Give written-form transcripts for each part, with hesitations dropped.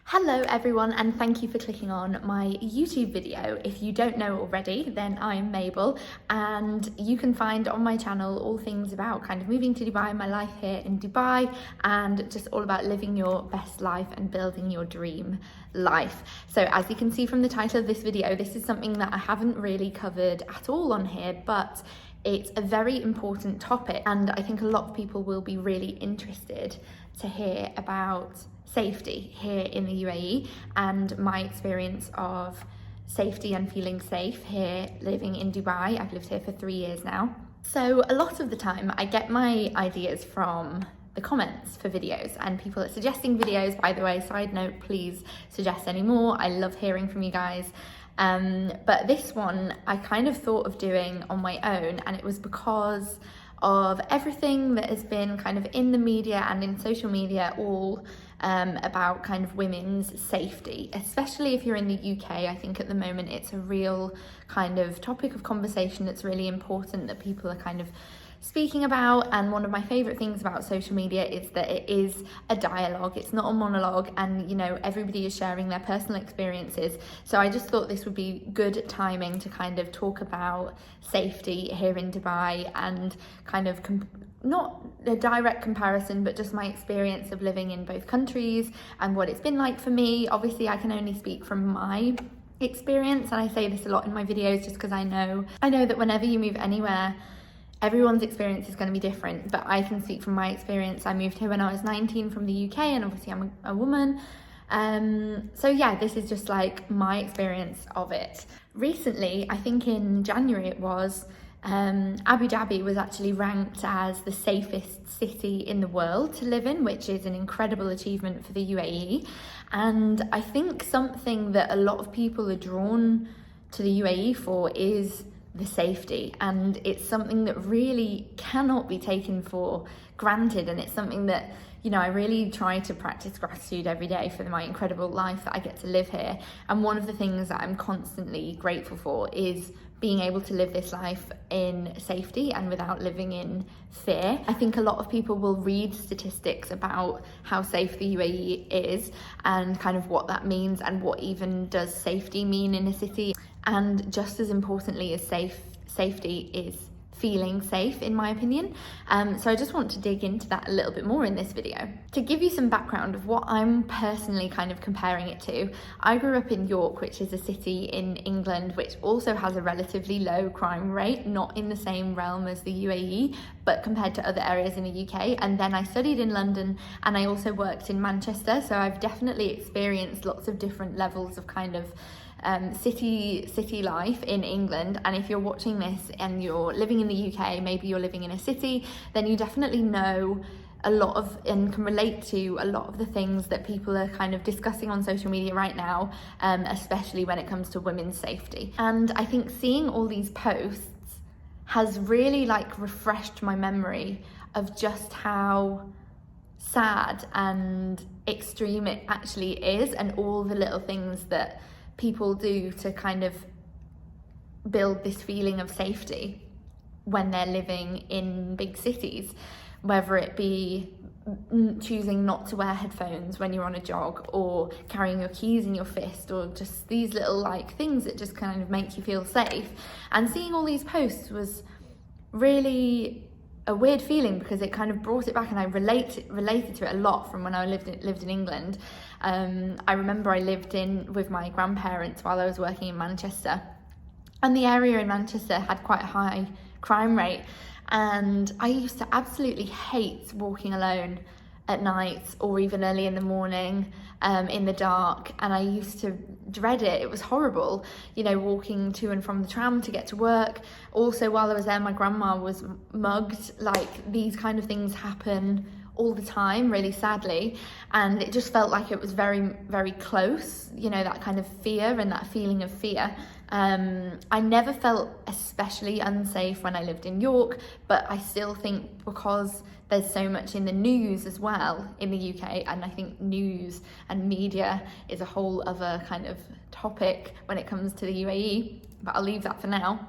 Hello everyone, and thank you for clicking on my YouTube video. If you don't know already, then I'm Mabel, and you can find on my channel all things about kind of moving to Dubai, my life here in Dubai, and just all about living your best life and building your dream life. So as you can see from the title of this video, this is something that I haven't really covered at all on here, but it's a very important topic, and I think a lot of people will be really interested to hear about safety here in the UAE and my experience of safety and feeling safe here living in Dubai. I've lived here for 3 years now. So a lot of the time I get my ideas from the comments for videos, and people are suggesting videos. By the way, side note, please suggest any more. I love hearing from you guys. But this one I kind of thought of doing on my own, and it was because of everything that has been kind of in the media and in social media, all about kind of women's safety, especially if you're in the UK. I think at the moment it's a real kind of topic of conversation that's really important that people are kind of speaking about. And one of my favorite things about social media is that it is a dialogue, it's not a monologue, and you know, everybody is sharing their personal experiences. So I just thought this would be good timing to kind of talk about safety here in Dubai and kind of not a direct comparison, but just my experience of living in both countries and what it's been like for me. Obviously I can only speak from my experience, and I say this a lot in my videos just because I know that whenever you move anywhere, everyone's experience is going to be different. But I can speak from my experience. I moved here when I was 19 from the UK, and obviously I'm a woman. So yeah, this is just like my experience of it. Recently, I think in January it was, Abu Dhabi was actually ranked as the safest city in the world to live in, which is an incredible achievement for the UAE. And I think something that a lot of people are drawn to the UAE for is the safety, and it's something that really cannot be taken for granted. And it's something that, you know, I really try to practice gratitude every day for my incredible life that I get to live here. And one of the things that I'm constantly grateful for is being able to live this life in safety and without living in fear. I think a lot of people will read statistics about how safe the UAE is and kind of what that means, and what even does safety mean in a city. And just as importantly as safety is feeling safe, in my opinion. So I just want to dig into that a little bit more in this video. To give you some background of what I'm personally kind of comparing it to, I grew up in York, which is a city in England which also has a relatively low crime rate, not in the same realm as the UAE, but compared to other areas in the UK. And then I studied in London, and I also worked in Manchester, so I've definitely experienced lots of different levels of kind of city life in England. And if you're watching this and you're living in the UK, maybe you're living in a city, then you definitely know a lot of and can relate to a lot of the things that people are kind of discussing on social media right now, especially when it comes to women's safety. And I think seeing all these posts has really like refreshed my memory of just how sad and extreme it actually is, and all the little things that people do to kind of build this feeling of safety when they're living in big cities, whether it be choosing not to wear headphones when you're on a jog, or carrying your keys in your fist, or just these little like things that just kind of make you feel safe. And seeing all these posts was really a weird feeling, because it kind of brought it back, and I related to it a lot from when I lived in England. I remember I lived with my grandparents while I was working in Manchester, and the area in Manchester had quite a high crime rate, and I used to absolutely hate walking alone at night or even early in the morning in the dark, and I used to dread it. It was horrible, you know, walking to and from the tram to get to work. Also, while I was there, my grandma was mugged. Like, these kind of things happen all the time, really sadly, and it just felt like it was very, very close, you know, that kind of fear and that feeling of fear. I never felt especially unsafe when I lived in York, but I still think because there's so much in the news as well in the UK, and I think news and media is a whole other kind of topic when it comes to the UAE, but I'll leave that for now.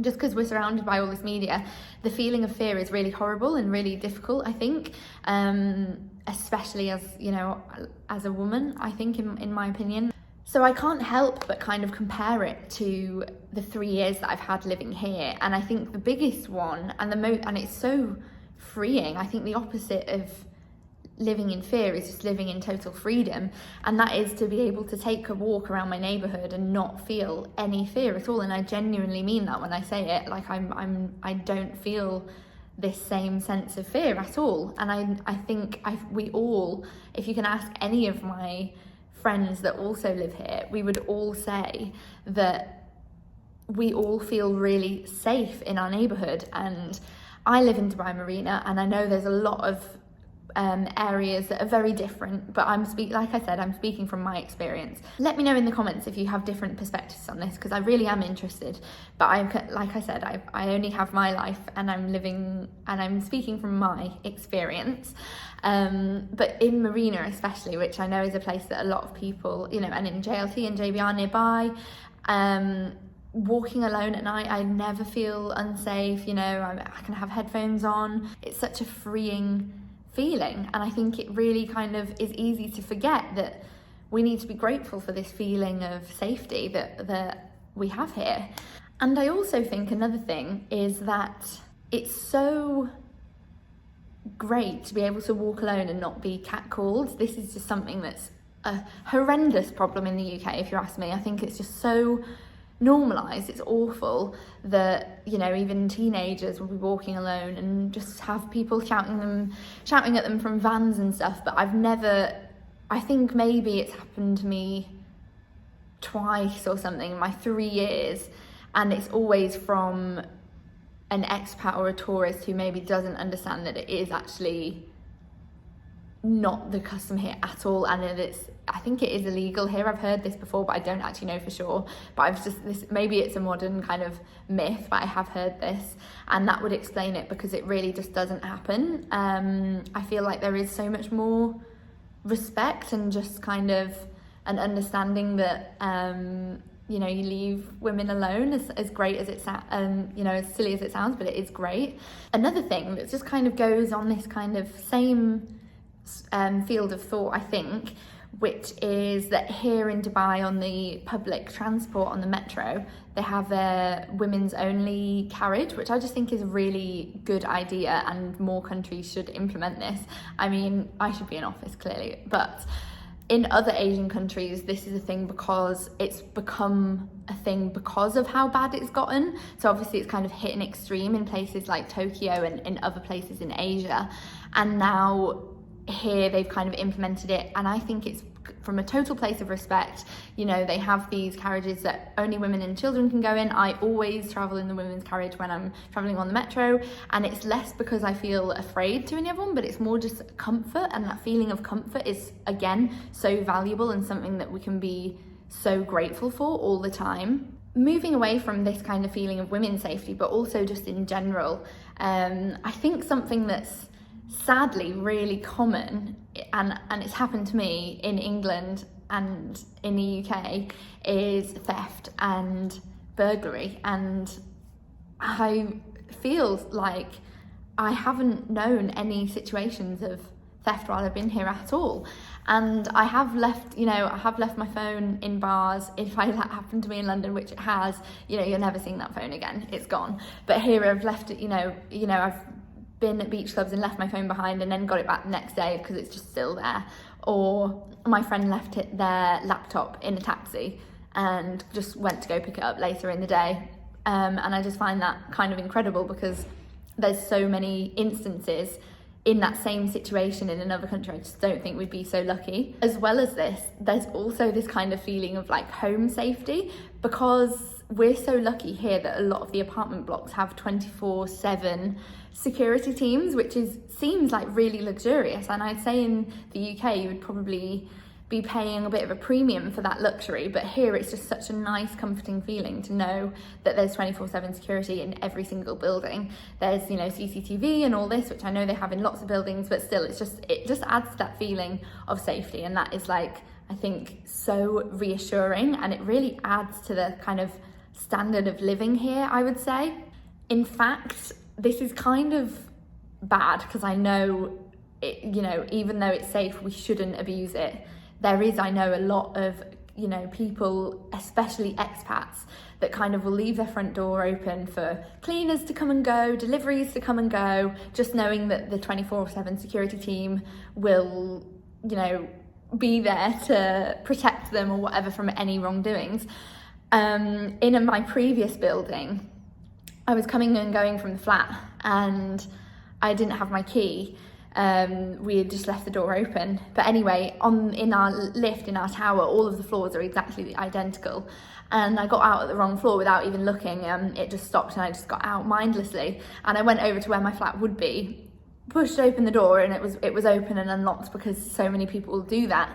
just because we're surrounded by all this media, the feeling of fear is really horrible and really difficult, I think, especially as, you know, as a woman, I think, in my opinion. So I can't help but kind of compare it to the 3 years that I've had living here. And I think the biggest one and it's so freeing. I think the opposite of living in fear is just living in total freedom, and that is to be able to take a walk around my neighborhood and not feel any fear at all. And I genuinely mean that when I say it. Like, I don't feel this same sense of fear at all. And I think we all, if you can ask any of my friends that also live here, we would all say that we all feel really safe in our neighborhood. And I live in Dubai Marina, and I know there's a lot of areas that are very different, but like I said, I'm speaking from my experience. Let me know in the comments if you have different perspectives on this, because I really am interested. But like I said, I only have my life, and I'm speaking from my experience. But in Marina especially, which I know is a place that a lot of people, you know, and in JLT and JB nearby, walking alone at night, I never feel unsafe. You know, I can have headphones on. It's such a freeing feeling, and I think it really kind of is easy to forget that we need to be grateful for this feeling of safety that we have here. And I also think another thing is that it's so great to be able to walk alone and not be catcalled. This is just something that's a horrendous problem in the UK, if you ask me. I think it's just so normalised, it's awful that, you know, even teenagers will be walking alone and just have people shouting at them from vans and stuff. But I think maybe it's happened to me twice or something in my 3 years, and it's always from an expat or a tourist who maybe doesn't understand that it is actually not the custom here at all, and I think it is illegal here. I've heard this before, but I don't actually know for sure. But maybe it's a modern kind of myth, but I have heard this, and that would explain it, because it really just doesn't happen. I feel like there is so much more respect and just kind of an understanding that, you know, you leave women alone, as great as it sounds, you know, as silly as it sounds, but it is great. Another thing that just kind of goes on this kind of same field of thought, I think, which is that here in Dubai, on the public transport, on the metro, they have a women's only carriage, which I just think is a really good idea, and more countries should implement this. I mean, I should be in office clearly, but in other Asian countries, this is a thing because it's become a thing because of how bad it's gotten. So obviously it's kind of hit an extreme in places like Tokyo and in other places in Asia, and now here they've kind of implemented it, and I think it's from a total place of respect. You know, they have these carriages that only women and children can go in. I always travel in the women's carriage when I'm traveling on the metro, and it's less because I feel afraid to any of them, but it's more just comfort, and that feeling of comfort is, again, so valuable and something that we can be so grateful for all the time. Moving away from this kind of feeling of women's safety, but also just in general, I think something that's sadly really common, and it's happened to me in England and in the UK, is theft and burglary. And I feel like I haven't known any situations of theft while I've been here at all. And I have left my phone in bars. If that happened to me in London, which it has, you know, you're never seeing that phone again, it's gone. But here I've left it, I've been at beach clubs and left my phone behind and then got it back the next day because it's just still there. Or my friend left their laptop in a taxi and just went to go pick it up later in the day. And I just find that kind of incredible, because there's so many instances in that same situation in another country. I just don't think we'd be so lucky. As well as this, there's also this kind of feeling of like home safety, because we're so lucky here that a lot of the apartment blocks have 24/7 security teams, which seems like really luxurious. And I'd say in the UK you would probably be paying a bit of a premium for that luxury, but here it's just such a nice, comforting feeling to know that there's 24/7 security in every single building. There's, you know, CCTV and all this, which I know they have in lots of buildings, but still it just adds to that feeling of safety. And that is, like, I think, so reassuring, and it really adds to the kind of standard of living here, I would say. In fact, this is kind of bad because I know, you know, even though it's safe, we shouldn't abuse it. There is, I know, a lot of, you know, people, especially expats, that kind of will leave their front door open for cleaners to come and go, deliveries to come and go, just knowing that the 24/7 security team will, you know, be there to protect them or whatever from any wrongdoings. In my previous building, I was coming and going from the flat and I didn't have my key. We had just left the door open. But anyway, in our lift, in our tower, all of the floors are exactly identical. And I got out at the wrong floor without even looking. It just stopped and I just got out mindlessly. And I went over to where my flat would be, pushed open the door, and it was open and unlocked because so many people do that.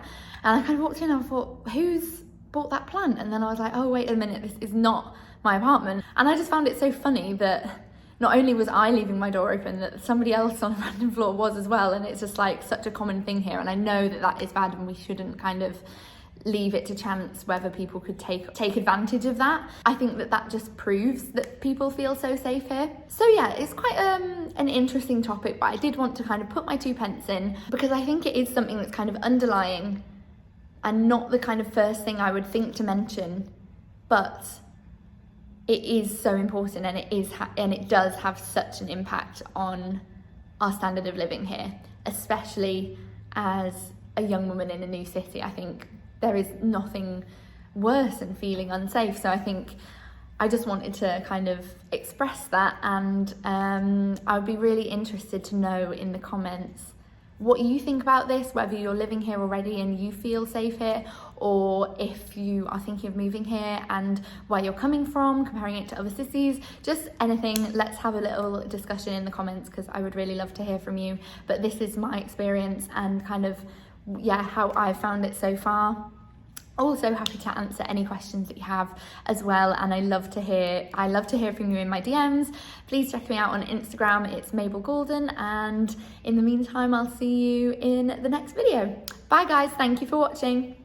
And I kind of walked in and I thought, who's bought that plant? And then I was like, oh, wait a minute, this is not my apartment. And I just found it so funny that not only was I leaving my door open, that somebody else on a random floor was as well. And it's just like such a common thing here. And I know that that is bad and we shouldn't kind of leave it to chance whether people could take advantage of that. I think that that just proves that people feel so safe here. So yeah, it's quite an interesting topic, but I did want to kind of put my 2 pence in because I think it is something that's kind of underlying and not the kind of first thing I would think to mention, but it is so important, and it does have such an impact on our standard of living here, especially as a young woman in a new city. I think there is nothing worse than feeling unsafe. So I think I just wanted to kind of express that, and I would be really interested to know in the comments what you think about this, whether you're living here already and you feel safe here, or if you are thinking of moving here and where you're coming from, comparing it to other cities, just anything. Let's have a little discussion in the comments because I would really love to hear from you. But this is my experience and kind of, yeah, how I've found it so far. Also happy to answer any questions that you have as well, and I love to hear from you in my DMs. Please check me out on Instagram, it's Mabel Golden, and in the meantime I'll see you in the next video. Bye guys, thank you for watching.